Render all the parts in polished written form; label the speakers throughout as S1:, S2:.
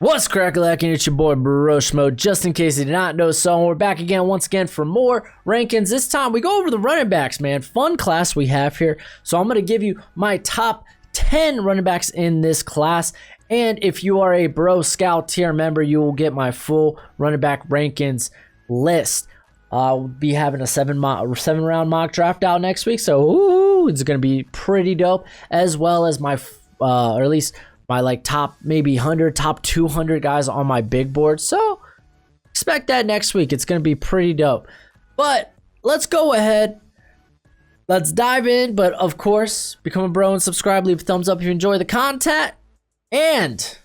S1: What's crack-a-lackin'? It's your boy Broshmo. Just in case you did not know so, we're back again once again for more rankings. This time we go over the running backs, man. Fun class we have here. So I'm going to give you my top 10 running backs in this class. And if you are a Bro Scout tier member, you will get my full running back rankings list. I'll be having a seven round mock draft out next week. So it's going to be pretty dope. As well as my, or at least my like top maybe 100, top 200 guys on my big board. So expect that next week. It's going to be pretty dope. But let's go ahead. Let's dive in. But of course, become a bro and subscribe. Leave a thumbs up if you enjoy the content. And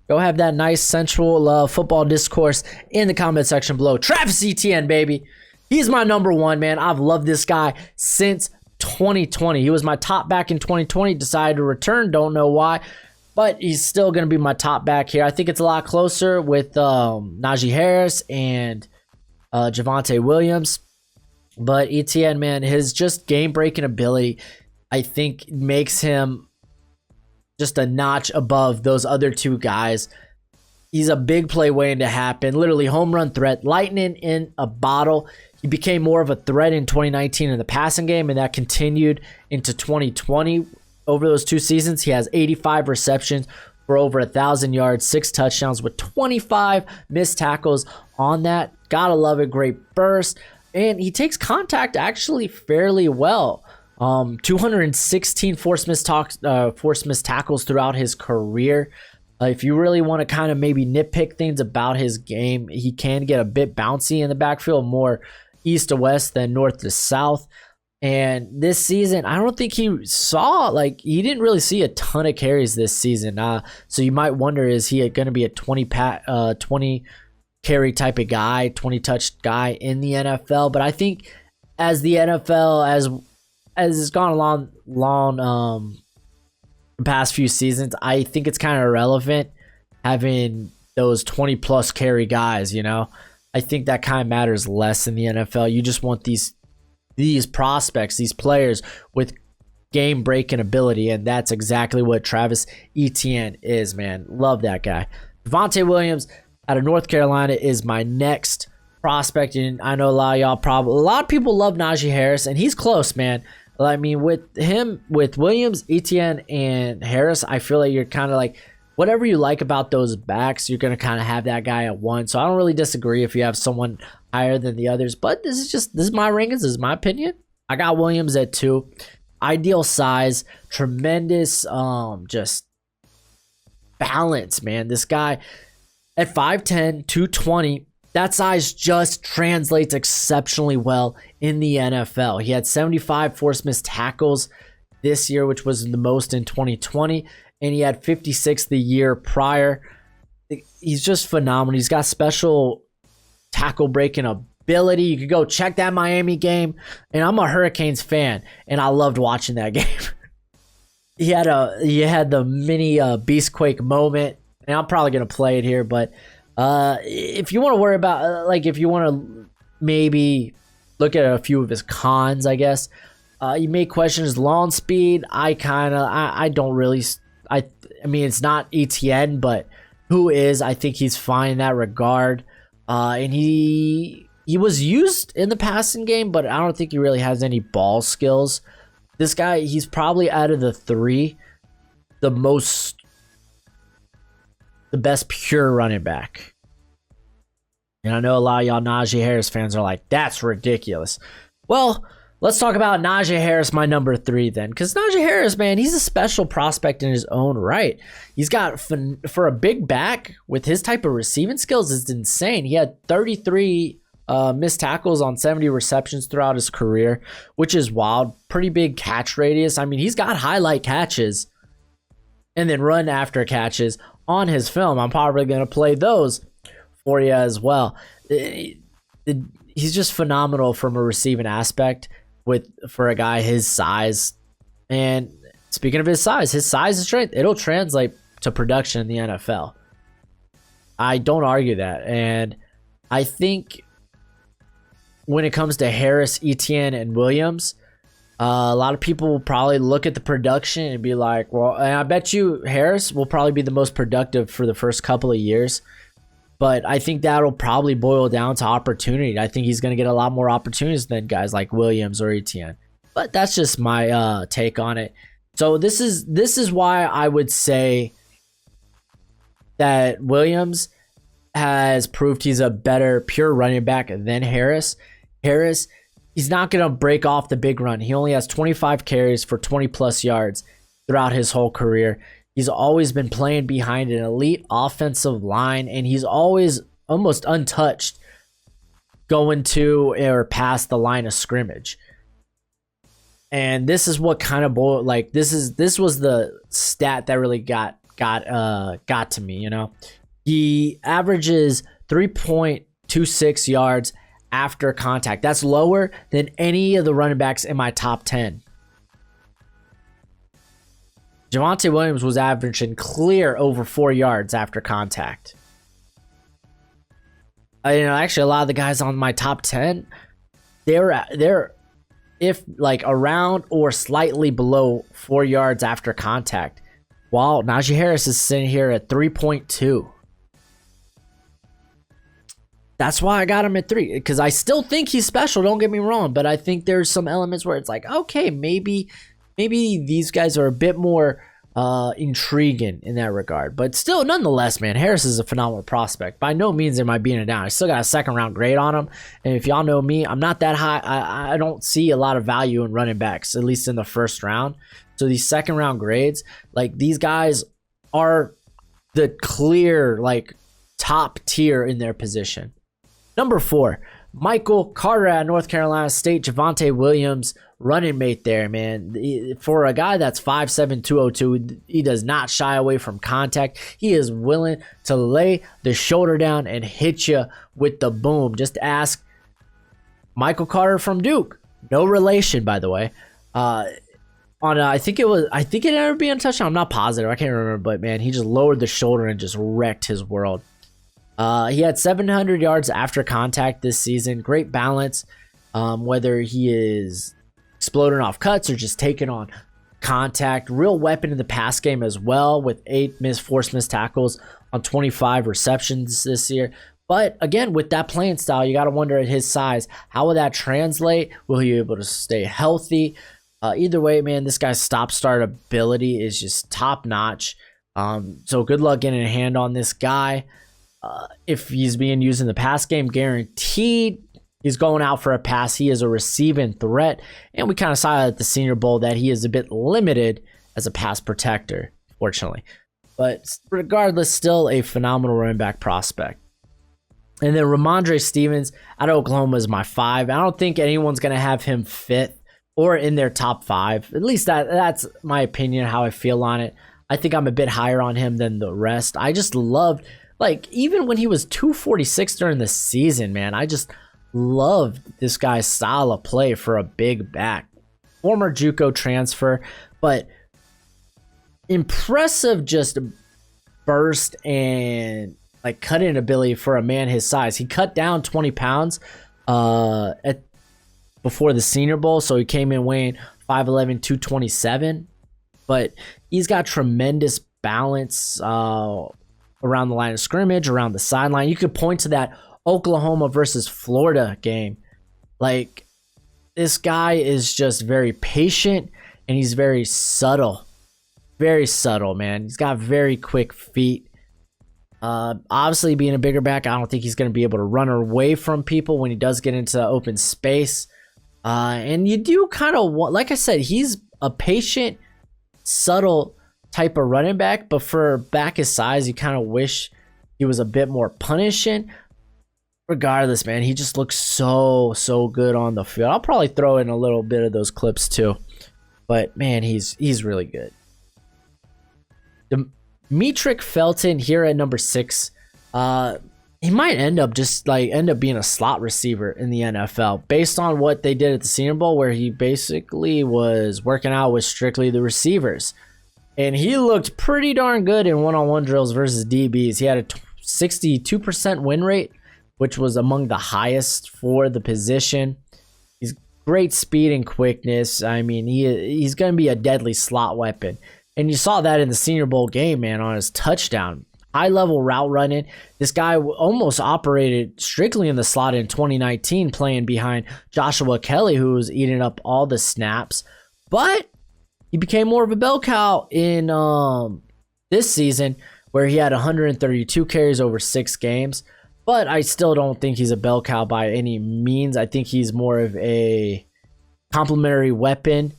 S1: go have that nice sensual football discourse in the comment section below. Travis Etienne, baby. He's my number one, man. I've loved this guy since 2020. He was my top back in 2020, decided to return, don't know why, but he's still going to be my top back here. I think it's a lot closer with Najee Harris and Javonte Williams, but Etienne, man, his just game-breaking ability, I think, makes him just a notch above those other two guys. He's a big play waiting to happen, literally home run threat, lightning in a bottle. He became more of a threat in 2019 in the passing game, and that continued into 2020. Over those two seasons, he has 85 receptions for over 1,000 yards, 6 touchdowns with 25 missed tackles on that. Gotta love it. Great burst. And he takes contact actually fairly well. 216 forced missed tackles throughout his career. If you really want to kind of maybe nitpick things about his game, he can get a bit bouncy in the backfield, more east to west than north to south. And this season, I don't think he didn't really see a ton of carries this season. So you might wonder, is he going to be a 20 carry type of guy, 20 touch guy in the NFL? But I think as the NFL, as it's gone along the past few seasons, I think it's kind of irrelevant having those 20 plus carry guys, you know. I think that kind of matters less in the NFL. You just want these prospects, these players with game breaking ability, and that's exactly what Travis Etienne is, man. Love that guy. Javonte Williams out of North Carolina is my next prospect, and I know a lot of people love Najee Harris, and he's close, man. I mean, with Williams, Etienne, and Harris, I feel like you're kind of like, whatever you like about those backs, you're going to kind of have that guy at 1. So I don't really disagree if you have someone higher than the others. But this is my rankings. This is my opinion. I got Williams at 2. Ideal size. Tremendous just balance, man. This guy at 5'10", 220. That size just translates exceptionally well in the NFL. He had 75 forced missed tackles this year, which was the most in 2020, and he had 56 the year prior. He's just phenomenal. He's got special tackle breaking ability. You could go check that Miami game, and I'm a Hurricanes fan, and I loved watching that game. He had the mini Beastquake moment, and I'm probably gonna play it here, but if you want to worry about, if you want to maybe look at a few of his cons, I guess, you may question his launch speed. I mean, it's not ETN, but who is? I think he's fine in that regard. And he was used in the passing game, but I don't think he really has any ball skills. This guy, he's probably out of the 3, the best pure running back. And I know a lot of y'all Najee Harris fans are like, that's ridiculous. Well, let's talk about Najee Harris, my number 3 then. Because Najee Harris, man, he's a special prospect in his own right. He's got, for a big back, with his type of receiving skills, is insane. He had 33 missed tackles on 70 receptions throughout his career, which is wild. Pretty big catch radius. I mean, he's got highlight catches and then run after catches on his film. I'm probably going to play those for you as well. He's just phenomenal from a receiving aspect for a guy his size. And speaking of his size and strength, it'll translate to production in the NFL. I don't argue that. And I think when it comes to Harris, Etienne, and Williams, A lot of people will probably look at the production and be like, well, and I bet you Harris will probably be the most productive for the first couple of years. But I think that'll probably boil down to opportunity. I think he's going to get a lot more opportunities than guys like Williams or Etienne. But that's just my take on it. So this is why I would say that Williams has proved he's a better pure running back than Harris. Harris, he's not going to break off the big run. He only has 25 carries for 20 plus yards throughout his whole career. He's always been playing behind an elite offensive line, and he's always almost untouched going to or past the line of scrimmage. And this is what kind of this was the stat that really got to me, you know. He averages 3.26 yards after contact. That's lower than any of the running backs in my top 10. Javonte Williams was averaging clear over 4 yards after contact. Actually, a lot of the guys on my top 10, they're if like around or slightly below 4 yards after contact, while Najee Harris is sitting here at 3.2. That's why I got him at 3, because I still think he's special, don't get me wrong, but I think there's some elements where it's like, okay, maybe these guys are a bit more intriguing in that regard. But still, nonetheless, man, Harris is a phenomenal prospect. By no means am I beating it down. I still got a second round grade on him. And if y'all know me, I'm not that high. I don't see a lot of value in running backs, at least in the first round. So these second round grades, like, these guys are the clear, like, top tier in their position. Number 4, Michael Carter at North Carolina State. Javonte Williams, running mate there, man. For a guy that's 5'7", 202, he does not shy away from contact. He is willing to lay the shoulder down and hit you with the boom. Just ask Michael Carter from Duke. No relation, by the way. I think it ended up being a touchdown. I'm not positive. I can't remember, but man, he just lowered the shoulder and just wrecked his world. He had 700 yards after contact this season. Great balance, whether he is exploding off cuts or just taking on contact. Real weapon in the pass game as well, with 8 forced missed tackles on 25 receptions this year. But again, with that playing style, you got to wonder at his size, how will that translate? Will he be able to stay healthy? Either way, man, this guy's stop-start ability is just top-notch. So good luck getting a hand on this guy. If he's being used in the pass game, guaranteed he's going out for a pass. He is a receiving threat. And we kind of saw at the Senior Bowl that he is a bit limited as a pass protector, fortunately. But regardless, still a phenomenal running back prospect. And then Rhamondre Stevens out of Oklahoma is my 5. I don't think anyone's going to have him 5th or in their top 5. At least that's my opinion, how I feel on it. I think I'm a bit higher on him than the rest. I just loved, like, even when he was 246 during the season, man, I just loved this guy's style of play for a big back. Former JUCO transfer, but impressive just burst and like cutting ability for a man his size. He cut down 20 pounds before the Senior Bowl, so he came in weighing 5'11", 227, but he's got tremendous balance around the line of scrimmage, around the sideline. You could point to that Oklahoma versus Florida game. Like, this guy is just very patient and he's very subtle. Very subtle, man. He's got very quick feet. Obviously, being a bigger back, I don't think he's going to be able to run away from people when he does get into open space. And you do kind of want, like I said, he's a patient, subtle type of running back, but for back his size, you kind of wish he was a bit more punishing. Regardless, man, he just looks so good on the field. I'll probably throw in a little bit of those clips too, but man, he's really good. DEMETRIC FELTON here at number 6. He might end up being a slot receiver in the NFL based on what they did at the Senior Bowl, where he basically was working out with strictly the receivers. And he looked pretty darn good in one-on-one drills versus DBs. He had a 62% win rate, which was among the highest for the position. He's great speed and quickness. I mean, he's going to be a deadly slot weapon. And you saw that in the Senior Bowl game, man, on his touchdown. High-level route running. This guy almost operated strictly in the slot in 2019, playing behind Joshua Kelly, who was eating up all the snaps. But he became more of a bell cow in this season, where he had 132 carries over 6 games. But I still don't think he's a bell cow by any means. I think he's more of a complementary weapon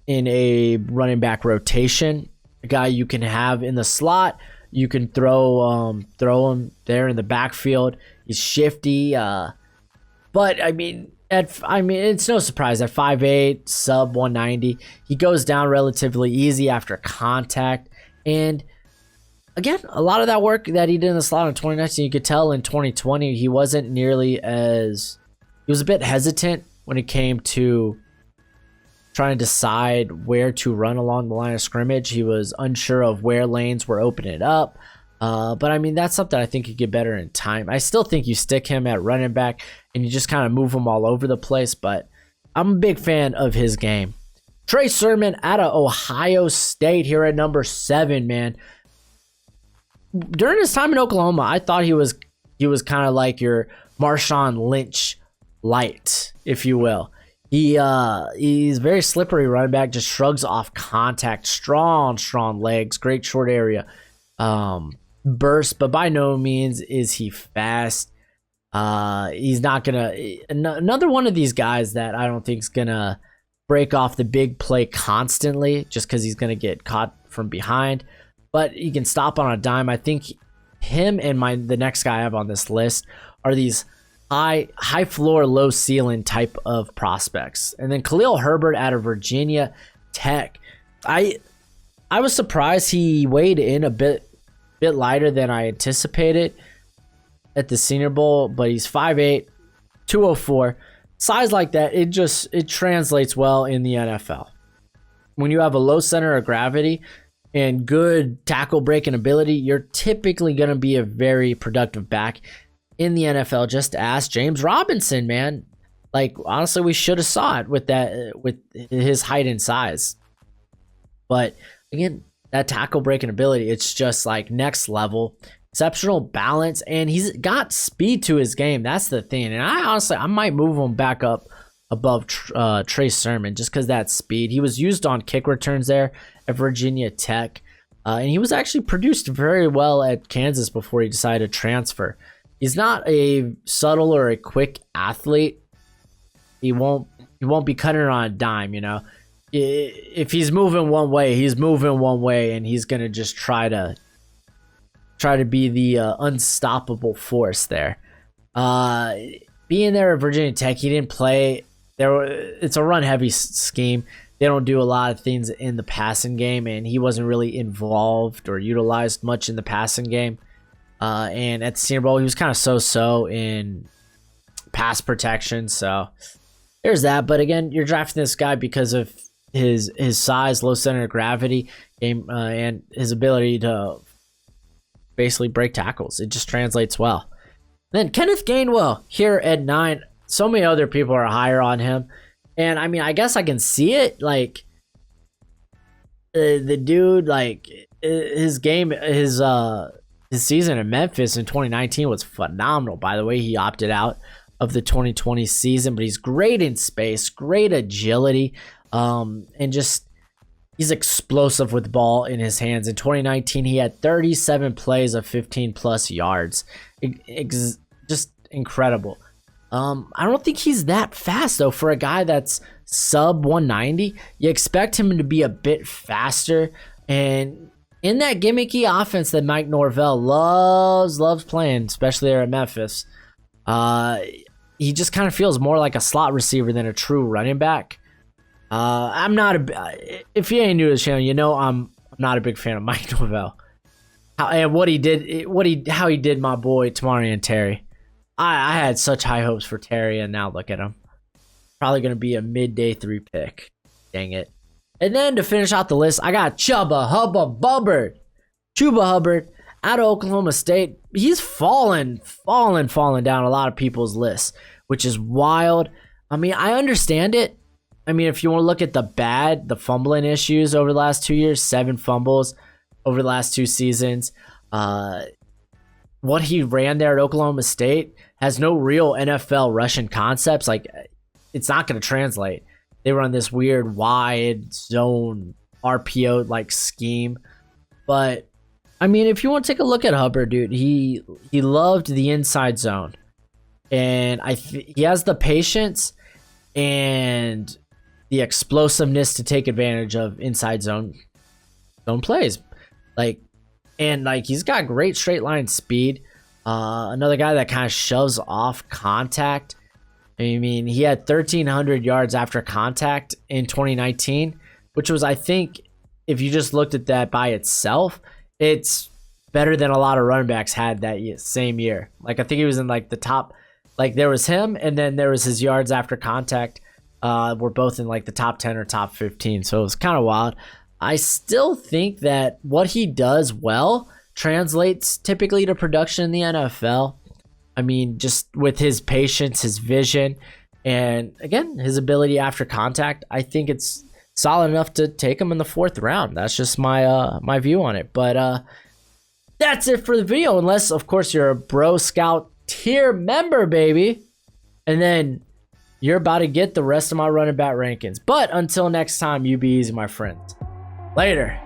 S1: in a running back rotation. A guy you can have in the slot. You can throw him there in the backfield. He's shifty. But I mean, it's no surprise at 5'8", sub 190, he goes down relatively easy after contact. And again, a lot of that work that he did in the slot in 2019, you could tell in 2020 he wasn't nearly as, he was a bit hesitant when it came to trying to decide where to run along the line of scrimmage. He was unsure of where lanes were opening up. But I mean, that's something I think could get better in time. I still think you stick him at running back and you just kind of move him all over the place, but I'm a big fan of his game. TREY Sermon out of Ohio State here at number 7, man. During his time in Oklahoma, I thought he was kind of like your Marshawn Lynch light, if you will. He's very slippery running back, just shrugs off contact, strong legs, great short area burst, but by no means is he fast. He's not gonna, another one of these guys that I don't think is gonna break off the big play constantly, just because he's gonna get caught from behind, but he can stop on a dime. I think him and the next guy I have on this list are these high floor, low ceiling type of prospects. And then KHALIL Herbert out of Virginia Tech. I was surprised he weighed in a bit lighter than I anticipated at the Senior Bowl, but he's 5'8", 204. Size like that, it translates well in the NFL. When you have a low center of gravity and good tackle breaking ability, you're typically going to be a very productive back in the NFL. Just ask James Robinson, man. Like, honestly, we should have saw it with his height and size. But again, that tackle breaking ability, it's just like next level. Exceptional balance, and he's got speed to his game. That's the thing. And I might move him back up above TREY Sermon just because that speed. He was used on kick returns there at Virginia Tech. And he was actually produced very well at Kansas before he decided to transfer. He's not a subtle or a quick athlete. He won't be cutting on a dime, you know. If he's moving one way, he's moving one way, and he's gonna just try to be the unstoppable force there. Being there at Virginia Tech, he didn't play there. It's a run heavy scheme. They don't do a lot of things in the passing game, and he wasn't really involved or utilized much in the passing game. And at the Senior Bowl, he was kind of so in pass protection. So there's that. But again, you're drafting this guy because of his size, low center of gravity, and his ability to basically break tackles. It just translates well. Then Kenneth Gainwell here at 9. So many other people are higher on him. And I mean, I guess I can see it. Like, the dude, like, his game, his season in Memphis in 2019 was phenomenal. By the way, he opted out of the 2020 season, but he's great in space, great agility, and just he's explosive with the ball in his hands. In 2019, he had 37 plays of 15 plus yards. Just incredible. I don't think he's that fast though for a guy that's sub 190. You expect him to be a bit faster, and in that gimmicky offense that Mike Norvell loves playing, especially there at Memphis, he just kind of feels more like a slot receiver than a true running back. If you ain't new to the channel, you know I'm not a big fan of Mike Norvell. How he did my boy Tamari and Terry. I had such high hopes for Terry, and now look at him. Probably going to be a mid-day 3 pick. Dang it. And then to finish out the list, I got CHUBA HUBBARD. CHUBA Hubbard out of Oklahoma State. He's fallen down a lot of people's lists, which is wild. I mean, I understand it. I mean, if you want to look at the fumbling issues over the last 2 years, 7 fumbles over the last 2 seasons. What he ran there at Oklahoma State has no real NFL rushing concepts. Like, it's not going to translate. They run this weird wide zone RPO like scheme. But I mean, if you want to take a look at Hubbard, dude, he loved the inside zone, and he has the patience and the explosiveness to take advantage of inside zone plays. He's got great straight line speed. Another guy that kind of shoves off contact. I mean, he had 1,300 yards after contact in 2019, which was, I think, if you just looked at that by itself, it's better than a lot of running backs had that same year. Like, I think he was in like the top, like there was him and then there was his yards after contact. Were both in like the top 10 or top 15. So it was kind of wild. I still think that what he does well translates typically to production in the NFL. I mean, just with his patience, his vision, and again, his ability after contact, I think it's solid enough to take him in the 4th round. That's just my view on it. But that's it for the video, unless, of course, you're a Bro Scout tier member, baby. And then you're about to get the rest of my running back rankings. But until next time, you be easy, my friends. Later.